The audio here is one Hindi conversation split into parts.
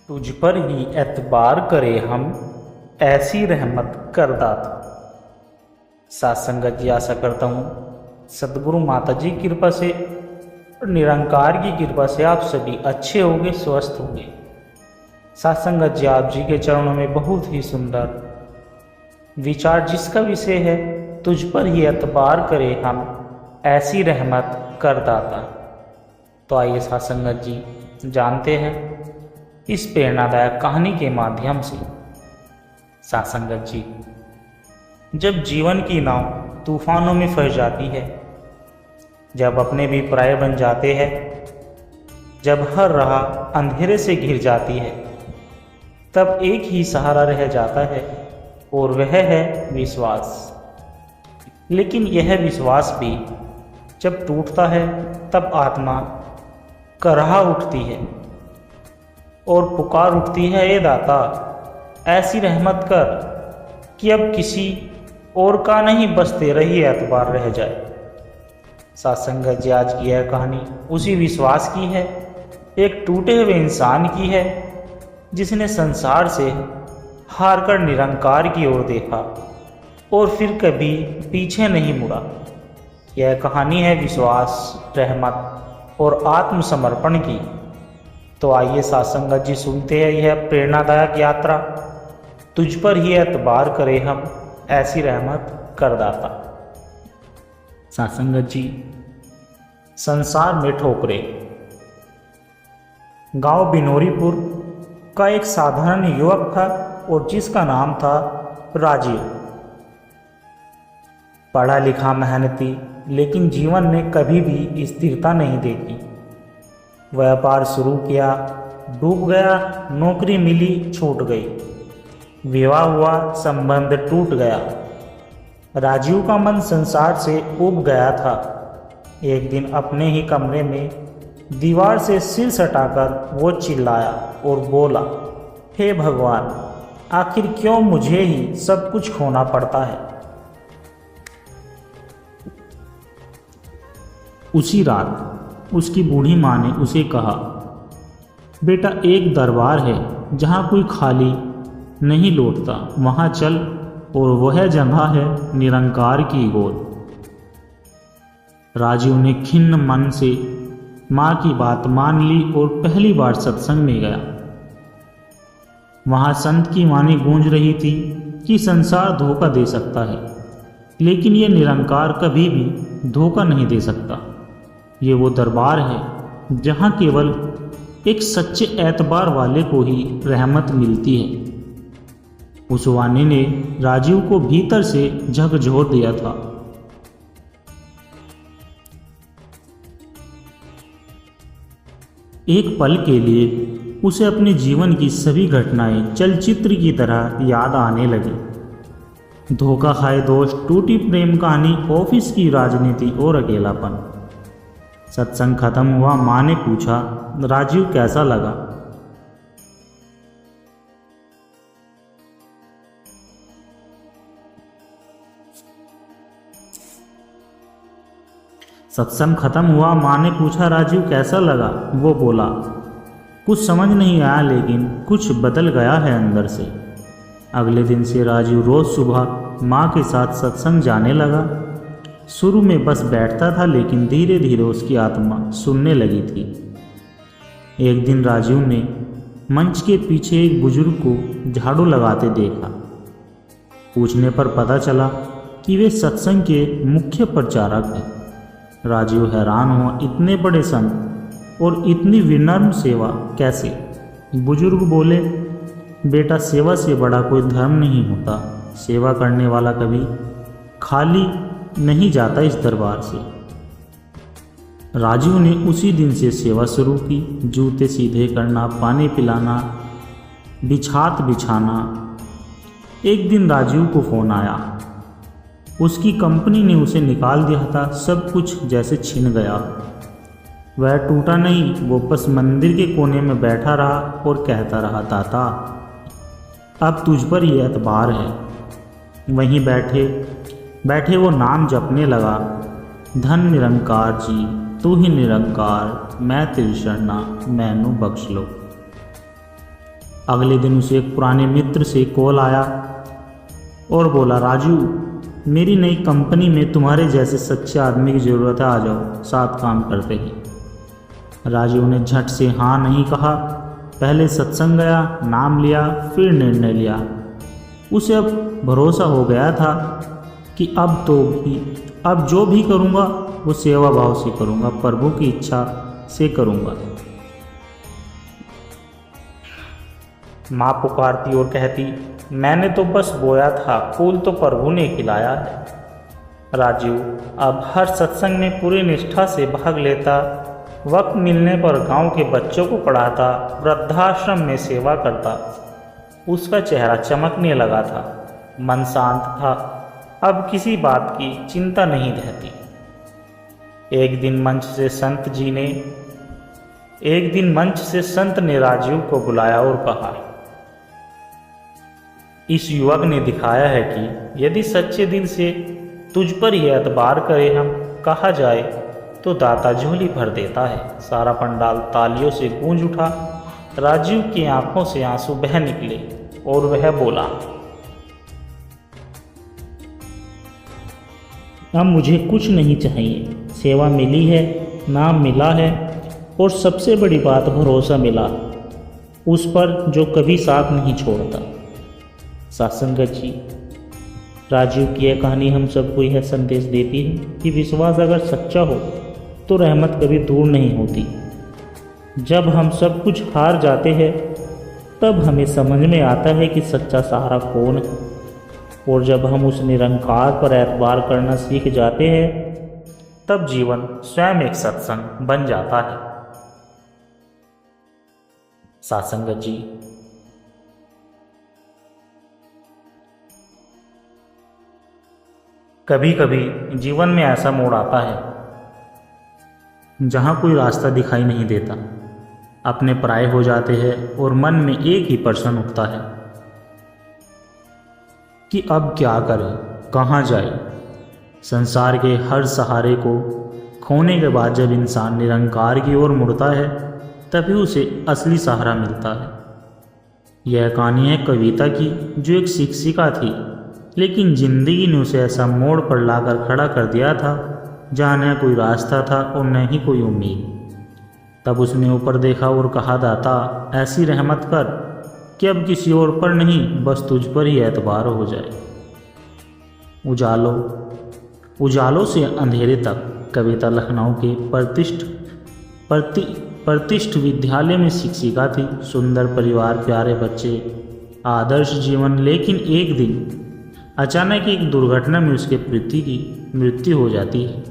तुझ पर ही एतबार करे हम, ऐसी रहमत कर दाता। साथ संगत जी, आशा करता हूँ सदगुरु माता जी की कृपा से और निरंकार की कृपा से आप सभी अच्छे होंगे, स्वस्थ होंगे। साथ संगत जी, आप जी के चरणों में बहुत ही सुंदर विचार जिसका विषय है, तुझ पर ही एतबार करे हम, ऐसी रहमत कर दाता। तो आइए साथ संगत जी जानते हैं इस प्रेरणादायक कहानी के माध्यम से। साथ संगत जी, जब जीवन की नाव तूफानों में फंस जाती है, जब अपने भी पराये बन जाते हैं, जब हर राह अंधेरे से घिर जाती है, तब एक ही सहारा रह जाता है और वह है विश्वास। लेकिन यह विश्वास भी जब टूटता है, तब आत्मा कराह उठती है और पुकार उठती है, ए दाता ऐसी रहमत कर कि अब किसी और का नहीं, बस तेरा ही एतबार रह जाए। साथ संगत जी, आज की यह कहानी उसी विश्वास की है, एक टूटे हुए इंसान की है जिसने संसार से हार कर निरंकार की ओर देखा और फिर कभी पीछे नहीं मुड़ा। यह कहानी है विश्वास, रहमत और आत्मसमर्पण की। तो आइए साथ संगत जी सुनते हैं यह प्रेरणादायक यात्रा, तुझ पर ही एतबार करे हम, ऐसी रहमत कर दाता। साथ संगत जी, संसार में ठोकरे। गांव बिनोरीपुर का एक साधारण युवक था और जिसका नाम था राजीव। पढ़ा लिखा, मेहनती, लेकिन जीवन में कभी भी स्थिरता नहीं देखी। व्यापार शुरू किया, डूब गया, नौकरी मिली, छूट गई, विवाह हुआ, संबंध टूट गया। राजीव का मन संसार से उब गया था। एक दिन अपने ही कमरे में दीवार से सिर सटाकर वो चिल्लाया और बोला, हे भगवान, आखिर क्यों मुझे ही सब कुछ खोना पड़ता है। उसी रात उसकी बूढ़ी माँ ने उसे कहा, बेटा एक दरबार है जहाँ कोई खाली नहीं लौटता, वहाँ चल, और वह जगह है निरंकार की गोद। राजीव ने खिन्न मन से माँ की बात मान ली और पहली बार सत्संग में गया। वहाँ संत की वाणी गूंज रही थी कि संसार धोखा दे सकता है, लेकिन यह निरंकार कभी भी धोखा नहीं दे सकता। ये वो दरबार है जहाँ केवल एक सच्चे एतबार वाले को ही रहमत मिलती है। उस वाणी ने राजीव को भीतर से झकझोर दिया था। एक पल के लिए उसे अपने जीवन की सभी घटनाएं चलचित्र की तरह याद आने लगी। धोखा खाए दोस्त, टूटी प्रेम कहानी, ऑफिस की राजनीति और अकेलापन। सत्संग खत्म हुआ, माँ ने पूछा, राजीव कैसा लगा? सत्संग खत्म हुआ, माँ ने पूछा, राजीव कैसा लगा? वो बोला, कुछ समझ नहीं आया, लेकिन कुछ बदल गया है अंदर से। अगले दिन से राजीव रोज सुबह माँ के साथ सत्संग जाने लगा। शुरू में बस बैठता था, लेकिन धीरे धीरे उसकी आत्मा सुनने लगी थी। एक दिन राजीव ने मंच के पीछे एक बुजुर्ग को झाड़ू लगाते देखा। पूछने पर पता चला कि वे सत्संग के मुख्य प्रचारक हैं। राजीव हैरान हुआ, इतने बड़े संत और इतनी विनम्र सेवा कैसे? बुजुर्ग बोले, बेटा सेवा से बड़ा कोई धर्म नहीं होता। सेवा करने वाला कभी खाली नहीं जाता इस दरबार से। राजीव ने उसी दिन से सेवा शुरू की। जूते सीधे करना, पानी पिलाना, बिछात बिछाना। एक दिन राजीव को फोन आया। उसकी कंपनी ने उसे निकाल दिया था। सब कुछ जैसे छिन गया। वह टूटा नहीं, वो बस मंदिर के कोने में बैठा रहा और कहता रहा, दाता अब तुझ पर ही एतबार है। वहीं बैठे बैठे वो नाम जपने लगा, धन निरंकार जी, तू ही निरंकार, मैं तेरी शरणा, मैनू बख्श लो। अगले दिन उसे एक पुराने मित्र से कॉल आया और बोला, राजू मेरी नई कंपनी में तुम्हारे जैसे सच्चे आदमी की ज़रूरत है, आ जाओ साथ काम करते हैं। राजू ने झट से हाँ नहीं कहा। पहले सत्संग गया, नाम लिया, फिर निर्णय लिया। उसे अब भरोसा हो गया था कि अब जो भी करूँगा वो सेवा भाव से करूँगा, प्रभु की इच्छा से करूँगा। माँ पुकारती और कहती, मैंने तो बस बोया था, फूल तो प्रभु ने खिलाया है। राजीव अब हर सत्संग में पूरी निष्ठा से भाग लेता, वक्त मिलने पर गांव के बच्चों को पढ़ाता, वृद्धाश्रम में सेवा करता। उसका चेहरा चमकने लगा था, मन शांत था, अब किसी बात की चिंता नहीं रहती। एक दिन मंच से संत ने राजीव को बुलाया और कहा, इस युवक ने दिखाया है कि यदि सच्चे दिल से तुझ पर ही एतबार करे हम, कहा जाए तो दाता झोली भर देता है। सारा पंडाल तालियों से गूंज उठा। राजीव की आंखों से आंसू बह निकले और वह बोला, अब मुझे कुछ नहीं चाहिए, सेवा मिली है, नाम मिला है और सबसे बड़ी बात भरोसा मिला उस पर जो कभी साथ नहीं छोड़ता। सत्संगत जी, राजीव की यह कहानी हम सबको यह संदेश देती है कि विश्वास अगर सच्चा हो तो रहमत कभी दूर नहीं होती। जब हम सब कुछ हार जाते हैं तब हमें समझ में आता है कि सच्चा सहारा कौन है, और जब हम उस निरंकार पर एतबार करना सीख जाते हैं तब जीवन स्वयं एक सत्संग बन जाता है। सत्संगत जी, कभी कभी जीवन में ऐसा मोड़ आता है जहाँ कोई रास्ता दिखाई नहीं देता, अपने पराये हो जाते हैं और मन में एक ही प्रश्न उठता है कि अब क्या करें, कहाँ जाए। संसार के हर सहारे को खोने के बाद जब इंसान निरंकार की ओर मुड़ता है तभी उसे असली सहारा मिलता है। यह कहानी है कविता की, जो एक शिक्षिका थी, लेकिन जिंदगी ने उसे ऐसा मोड़ पर लाकर खड़ा कर दिया था जहाँ न कोई रास्ता था और न ही कोई उम्मीद। तब उसने ऊपर देखा और कहा, दाता ऐसी रहमत कर कि अब किसी और पर नहीं, बस तुझ पर ही एतबार हो जाए। उजालों से अंधेरे तक कविता लखनऊ के प्रतिष्ठ विद्यालय में शिक्षिका थी। सुंदर परिवार, प्यारे बच्चे, आदर्श जीवन। लेकिन एक दिन अचानक एक दुर्घटना में उसके पति की मृत्यु हो जाती है।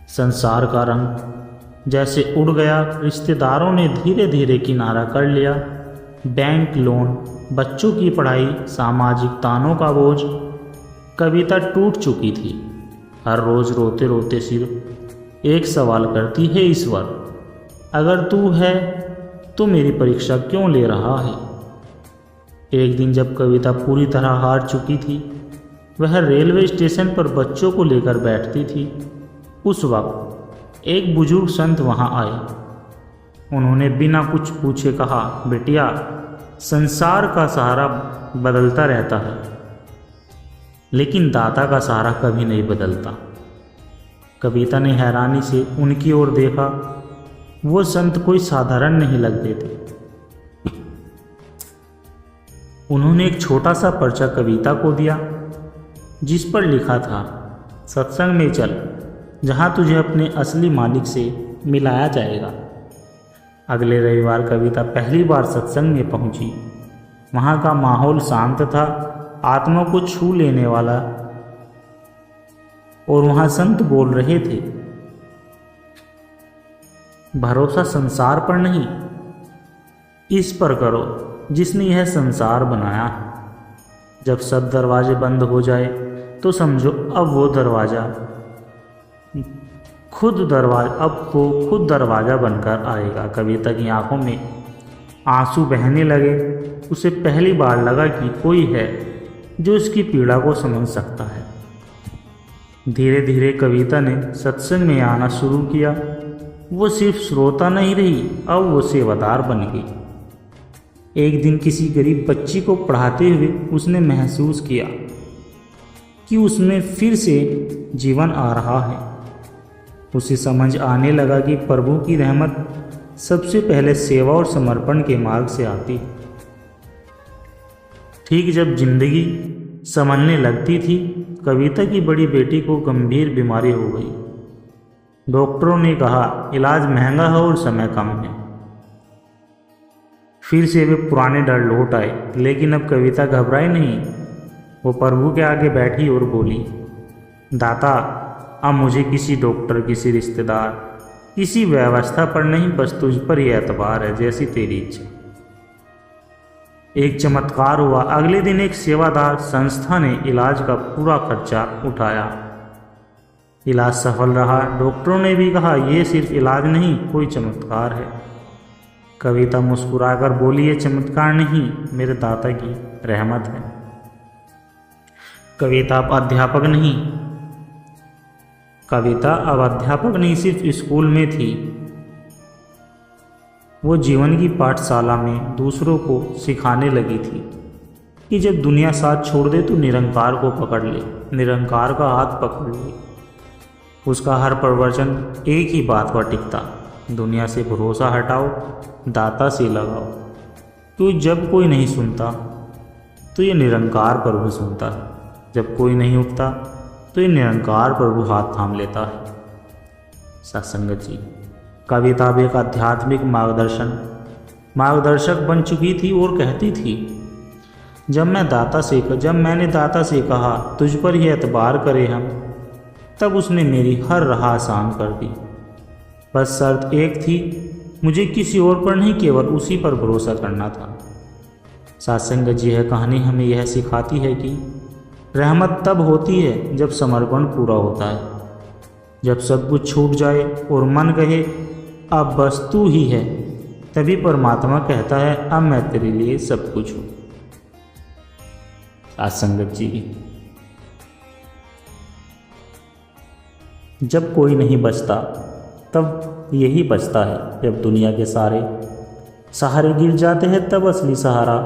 संसार का रंग जैसे उड़ गया। रिश्तेदारों ने धीरे धीरे किनारा कर लिया। बैंक लोन, बच्चों की पढ़ाई, सामाजिक तानों का बोझ। कविता टूट चुकी थी। हर रोज रोते रोते सिर्फ एक सवाल करती है, ईश्वर अगर तू है तो मेरी परीक्षा क्यों ले रहा है। एक दिन जब कविता पूरी तरह हार चुकी थी, वह रेलवे स्टेशन पर बच्चों को लेकर बैठती थी। उस वक्त एक बुजुर्ग संत वहां आए। उन्होंने बिना कुछ पूछे कहा, बेटिया संसार का सहारा बदलता रहता है, लेकिन दाता का सहारा कभी नहीं बदलता। कविता ने हैरानी से उनकी ओर देखा। वो संत कोई साधारण नहीं लगते थे। उन्होंने एक छोटा सा पर्चा कविता को दिया, जिस पर लिखा था, सत्संग में चल, जहां तुझे अपने असली मालिक से मिलाया जाएगा। अगले रविवार कविता पहली बार सत्संग में पहुंची। वहां का माहौल शांत था, आत्मा को छू लेने वाला, और वहां संत बोल रहे थे, भरोसा संसार पर नहीं, इस पर करो जिसने यह संसार बनाया। जब सब दरवाजे बंद हो जाए तो समझो अब वो खुद दरवाजा बनकर आएगा। कविता की आंखों में आंसू बहने लगे। उसे पहली बार लगा कि कोई है जो उसकी पीड़ा को समझ सकता है। धीरे धीरे कविता ने सत्संग में आना शुरू किया। वो सिर्फ श्रोता नहीं रही, अब वो सेवादार बन गई। एक दिन किसी गरीब बच्ची को पढ़ाते हुए उसने महसूस किया कि उसमें फिर से जीवन आ रहा है। उसे समझ आने लगा कि प्रभु की रहमत सबसे पहले सेवा और समर्पण के मार्ग से आती है। ठीक जब जिंदगी संभलने लगती थी, कविता की बड़ी बेटी को गंभीर बीमारी हो गई। डॉक्टरों ने कहा इलाज महंगा है और समय कम है। फिर से वे पुराने डर लौट आए, लेकिन अब कविता घबराई नहीं। वो प्रभु के आगे बैठी और बोली, दाता अब मुझे किसी डॉक्टर, किसी रिश्तेदार, किसी व्यवस्था पर नहीं, बस तुझ पर ही एतबार है, जैसी तेरी इच्छा। एक चमत्कार हुआ। अगले दिन एक सेवादार संस्था ने इलाज का पूरा खर्चा उठाया। इलाज सफल रहा। डॉक्टरों ने भी कहा यह सिर्फ इलाज नहीं, कोई चमत्कार है। कविता मुस्कुराकर बोली, ये चमत्कार नहीं, मेरे दाता की रहमत है। कविता अब अध्यापक नहीं सिर्फ स्कूल में थी, वो जीवन की पाठशाला में दूसरों को सिखाने लगी थी कि जब दुनिया साथ छोड़ दे तो निरंकार को पकड़ ले, निरंकार का हाथ पकड़ ले। उसका हर प्रवचन एक ही बात पर टिकता, दुनिया से भरोसा हटाओ, दाता से लगाओ। तो जब कोई नहीं सुनता तो ये निरंकार प्रभु सुनता है, जब कोई नहीं उठता तो ये निरंकार प्रभु हाथ थाम लेता है। सत्संगत जी, कविता भी एक आध्यात्मिक मार्गदर्शक बन चुकी थी और कहती थी, जब मैंने दाता से कहा तुझ पर ही एतबार करे हम, तब उसने मेरी हर राह आसान कर दी। बस शर्त एक थी, मुझे किसी और पर नहीं, केवल उसी पर भरोसा करना था। सत्संगत जी, यह कहानी हमें यह सिखाती है कि रहमत तब होती है जब समर्पण पूरा होता है, जब सब कुछ छूट जाए और मन कहे अब बस तू ही है, तभी परमात्मा कहता है अब मैं तेरे लिए सब कुछ हूँ। सत्संगत जी, जब कोई नहीं बचता तब यही बचता है, जब दुनिया के सारे सहारे गिर जाते हैं तब असली सहारा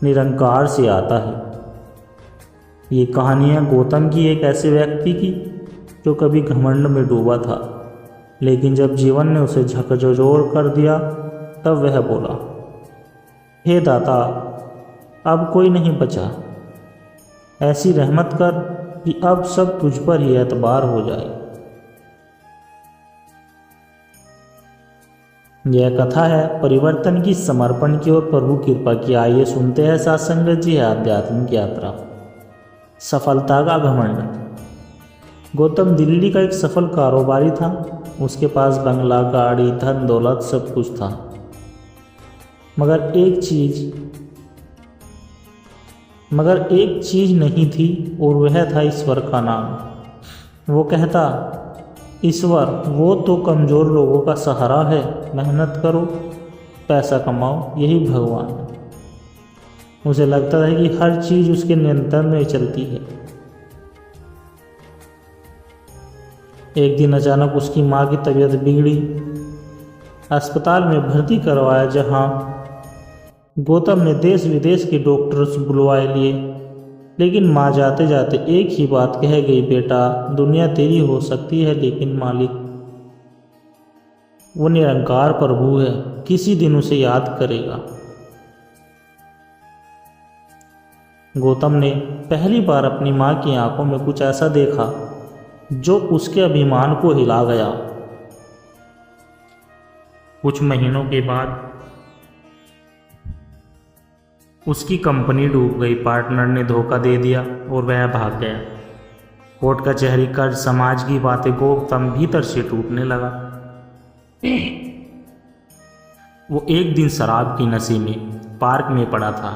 निरंकार से आता है। ये कहानियाँ गौतम की एक ऐसे व्यक्ति की जो कभी घमंड में डूबा था, लेकिन जब जीवन ने उसे झकझोर कर दिया तब वह बोला, हे दाता अब कोई नहीं बचा, ऐसी रहमत कर कि अब सब तुझ पर ही एतबार हो जाए। यह कथा है परिवर्तन की, समर्पण की और प्रभु कृपा की। आइए सुनते हैं सत्संगत जी, आध्यात्मिक यात्रा। सफलता का घमंड। गौतम दिल्ली का एक सफल कारोबारी था। उसके पास बंगला, गाड़ी, धन दौलत सब कुछ था, मगर एक चीज नहीं थी और वह था ईश्वर का नाम। वो कहता, ईश्वर वो तो कमज़ोर लोगों का सहारा है, मेहनत करो, पैसा कमाओ, यही भगवान है। उसे लगता था कि हर चीज़ उसके नियंत्रण में चलती है। एक दिन अचानक उसकी माँ की तबीयत बिगड़ी। अस्पताल में भर्ती करवाया, जहाँ गौतम ने देश विदेश के डॉक्टर्स बुलवाए लिए, लेकिन माँ जाते जाते एक ही बात कह गई, बेटा दुनिया तेरी हो सकती है लेकिन मालिक वो निरंकार प्रभु है, किसी दिन उसे याद करेगा। गौतम ने पहली बार अपनी माँ की आंखों में कुछ ऐसा देखा जो उसके अभिमान को हिला गया। कुछ महीनों के बाद उसकी कंपनी डूब गई। पार्टनर ने धोखा दे दिया और वह भाग गया। कोर्ट कचहरी, कर्ज, समाज की बातें, गौतम भीतर से टूटने लगा। वो एक दिन शराब की नशे में पार्क में पड़ा था।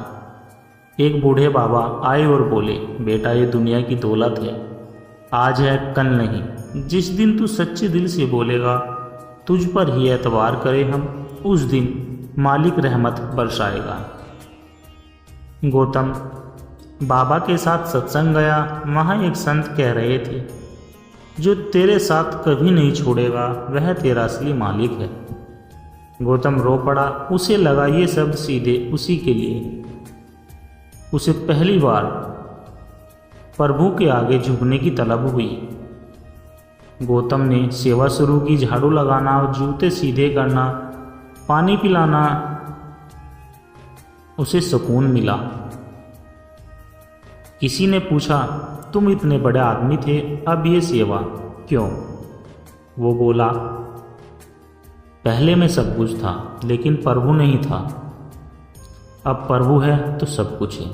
एक बूढ़े बाबा आए और बोले, बेटा ये दुनिया की दौलत है, आज है कल नहीं। जिस दिन तू सच्चे दिल से बोलेगा तुझ पर ही एतबार करे हम, उस दिन मालिक रहमत बरसाएगा। गौतम बाबा के साथ सत्संग गया। वहाँ एक संत कह रहे थे, जो तेरे साथ कभी नहीं छोड़ेगा वह तेरा असली मालिक है। गौतम रो पड़ा। उसे लगा ये शब्द सीधे उसी के लिए। उसे पहली बार प्रभु के आगे झुकने की तलब हुई। गौतम ने सेवा शुरू की। झाड़ू लगाना, जूते सीधे करना, पानी पिलाना, उसे सुकून मिला। किसी ने पूछा, तुम इतने बड़े आदमी थे, अब ये सेवा क्यों? वो बोला, पहले मैं सब कुछ था लेकिन प्रभु नहीं था, अब प्रभु है तो सब कुछ है।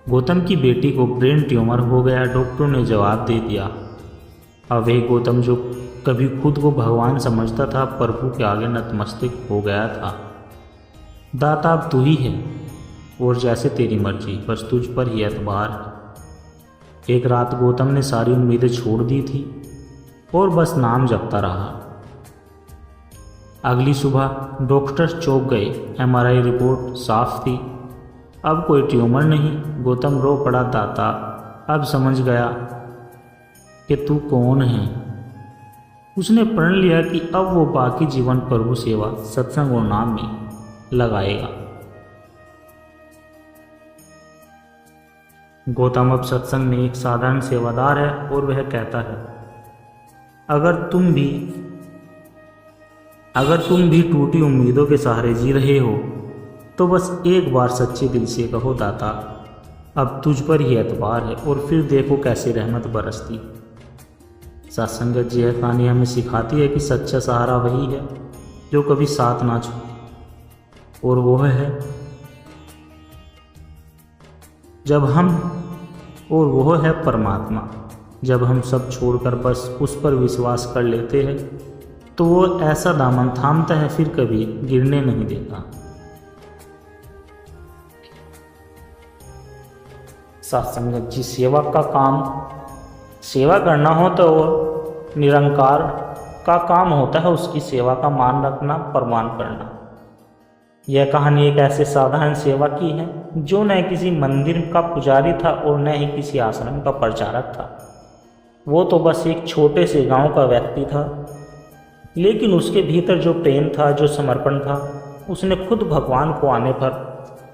गौतम की बेटी को ब्रेन ट्यूमर हो गया। डॉक्टरों ने जवाब दे दिया। अब वह गौतम जो कभी खुद को भगवान समझता था, प्रभु के आगे नतमस्तक हो गया था। दाता अब तू ही है और जैसे तेरी मर्जी, बस तुझ पर ही एतबार है। एक रात गौतम ने सारी उम्मीदें छोड़ दी थी और बस नाम जपता रहा। अगली सुबह डॉक्टर चौंक गए। एमआरआई रिपोर्ट साफ थी, अब कोई ट्यूमर नहीं। गौतम रो पड़ा, दाता अब समझ गया कि तू कौन है। उसने प्रण लिया कि अब वो बाकी जीवन प्रभु सेवा, सत्संग और नाम में लगाएगा। गौतम अब सत्संग में एक साधारण सेवादार है और वह कहता है, अगर तुम भी टूटी उम्मीदों के सहारे जी रहे हो तो बस एक बार सच्चे दिल से कहो, दाता अब तुझ पर ही एतबार है, और फिर देखो कैसे रहमत बरसती। सत्संगत जी, यह कहानी हमें सिखाती है कि सच्चा सहारा वही है जो कभी साथ ना छोड़े, और वह है वह है परमात्मा। जब हम सब छोड़कर बस उस पर विश्वास कर लेते हैं तो वो ऐसा दामन थामता है, फिर कभी गिरने नहीं देता। सत्संगत जी, सेवा करना हो तो निरंकार का काम होता है उसकी सेवा का मान रखना, प्रमाण करना। यह कहानी एक ऐसे साधारण सेवा की है जो न किसी मंदिर का पुजारी था और न ही किसी आश्रम का प्रचारक था। वो तो बस एक छोटे से गांव का व्यक्ति था, लेकिन उसके भीतर जो प्रेम था, जो समर्पण था, उसने खुद भगवान को आने पर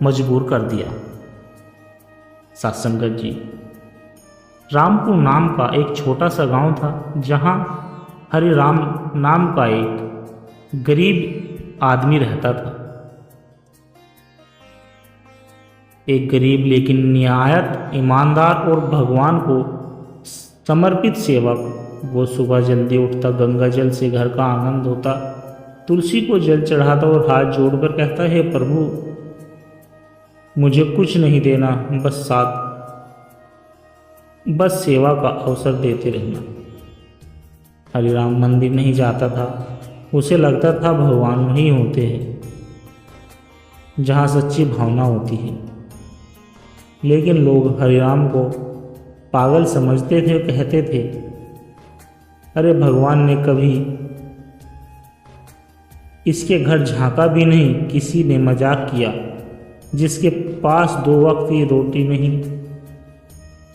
मजबूर कर दिया। सत्संगत जी, रामपुर नाम का एक छोटा सा गांव था जहां हरिराम नाम का एक गरीब आदमी रहता था। एक गरीब लेकिन निहायत ईमानदार और भगवान को समर्पित सेवक। वो सुबह जल्दी उठता, गंगा जल से घर का आनंद होता, तुलसी को जल चढ़ाता और हाथ जोड़कर कहता, हे प्रभु मुझे कुछ नहीं देना, बस सेवा का अवसर देते रहना। हरिराम मंदिर नहीं जाता था। उसे लगता था भगवान वहीं होते हैं जहाँ सच्ची भावना होती है। लेकिन लोग हरिराम को पागल समझते थे, कहते थे, अरे भगवान ने कभी इसके घर झांका भी नहीं। किसी ने मजाक किया, जिसके पास 2 वक्त की रोटी नहीं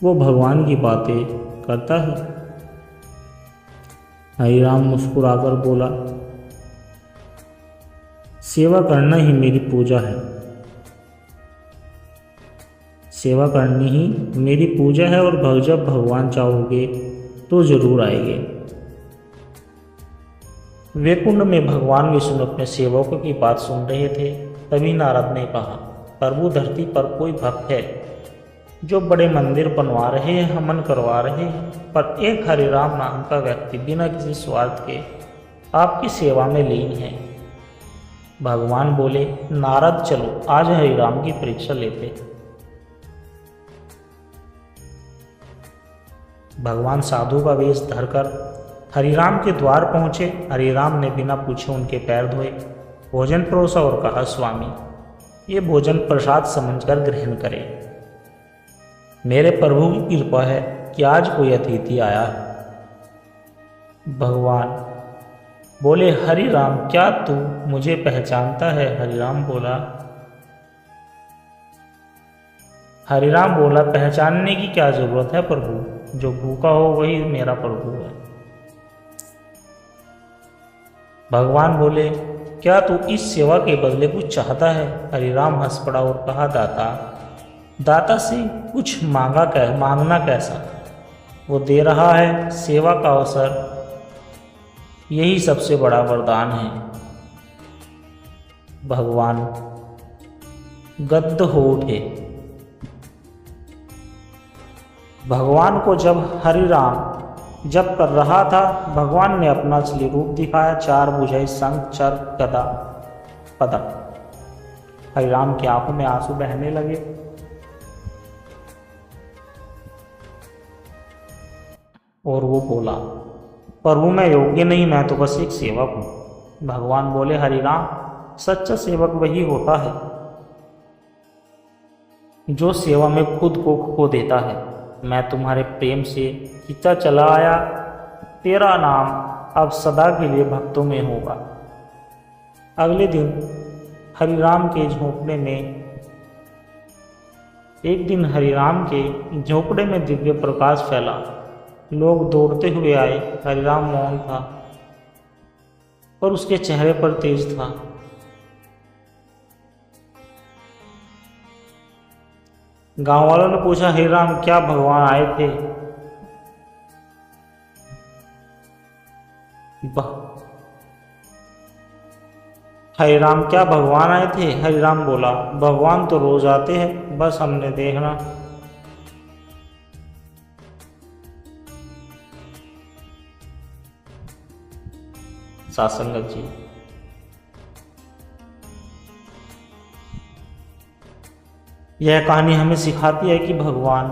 वो भगवान की बातें करता है। हरिराम मुस्कुराकर बोला, सेवा करना ही मेरी पूजा है, सेवा करनी ही मेरी पूजा है, और जब भगवान चाहोगे तो जरूर आएंगे। वैकुंठ में भगवान विष्णु अपने सेवकों की बात सुन रहे थे। तभी नारद ने कहा, प्रभु धरती पर कोई भक्त है जो बड़े मंदिर बनवा रहे हैं, हवन करवा रहे हैं, पर एक हरिराम नाम का व्यक्ति बिना किसी स्वार्थ के आपकी सेवा में लीन है। भगवान बोले, नारद चलो आज हरिराम की परीक्षा लेते। भगवान साधु का वेश धरकर हरिराम के द्वार पहुंचे। हरिराम ने बिना पूछे उनके पैर धोए, भोजन परोसा और कहा, स्वामी ये भोजन प्रसाद समझकर ग्रहण करें। मेरे प्रभु की कृपा है कि आज कोई अतिथि आया है। भगवान बोले, हरिराम क्या तू मुझे पहचानता है? हरिराम बोला, पहचानने की क्या जरूरत है प्रभु, जो भूखा हो वही मेरा प्रभु है। भगवान बोले, क्या तू इस सेवा के बदले कुछ चाहता है? हरिराम हंस पड़ा और कहा, दाता, दाता से कुछ मांगना कैसा? वो दे रहा है सेवा का अवसर, यही सबसे बड़ा वरदान है। भगवान गद्द हो उठे। भगवान को जब हरिराम जप कर रहा था, भगवान ने अपना असली रूप दिखाया, 4 भुजाएं, शंख, चक्र, गदा, पदम। हरिराम की आंखों में आंसू बहने लगे। और वो बोला, प्रभु मैं योग्य नहीं, मैं तो बस एक सेवक हूं। भगवान बोले, हरिराम, सच्चा सेवक वही होता है जो सेवा में खुद को खो देता है। मैं तुम्हारे प्रेम से खींचा चला आया, तेरा नाम अब सदा के लिए भक्तों में होगा। अगले दिन हरिराम के झोंपड़े में दिव्य प्रकाश फैला। लोग दौड़ते हुए आए। हरिराम मौन था, पर उसके चेहरे पर तेज था। गांव वालों ने पूछा, हरिराम, क्या भगवान आए थे? हरिराम, क्या भगवान आए थे? हरिराम बोला, भगवान तो रोज आते हैं, बस हमने देखना। सासंगत जी, यह कहानी हमें सिखाती है कि भगवान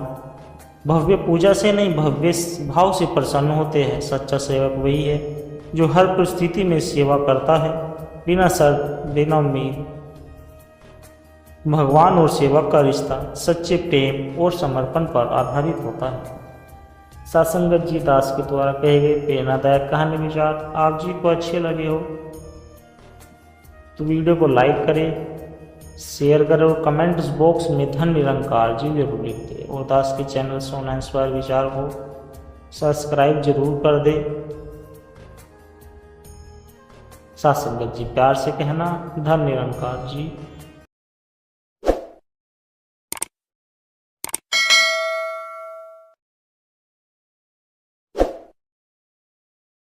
भव्य पूजा से नहीं, भव्य भाव से प्रसन्न होते हैं। सच्चा सेवक वही है जो हर परिस्थिति में सेवा करता है, बिना शर्त, बिना उम्मीद। भगवान और सेवक का रिश्ता सच्चे प्रेम और समर्पण पर आधारित होता है। सासंगत जी दास के द्वारा कहे गए प्रेरणादायक कहानी विचार आप जी को अच्छे लगे हो तो वीडियो को लाइक करें, शेयर करें और कमेंट्स बॉक्स में धन निरंकार जी जरूर लिख दें। और दास के चैनल सोना इंस्पायर विचार को सब्सक्राइब जरूर कर दे। सासंगत जी प्यार से कहना, धन निरंकार जी।